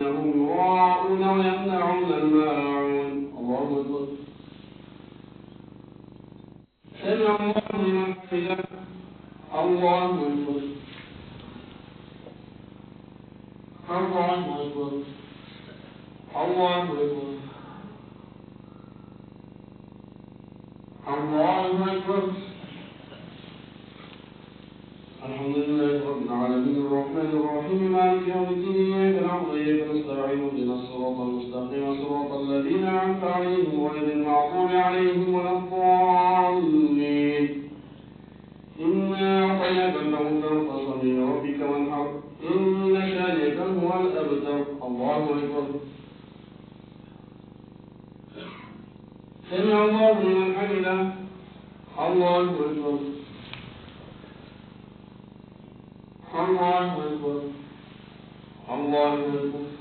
إنهم يراءون ويمنعون الماعون. الله أكبر. سمع الله لمن حمده. الله أكبر. الله أكبر. الله أكبر. الله أكبر. الحمد لله رب العالمين الرحمن الرحيم مالك يوم الدين إياك نعبد وإياك نستعين اهدنا الصراط المستقيم صراط الذين أنعمت عليهم غير المغضوب عليهم ولا الضالين. إنا أعطيناك الكوثر فصل لربك وانحر إن شانئك هو الأبتر. الله أكبر. سمع الله لمن حمده. الله أكبر. الله أكبر. الله أكبر.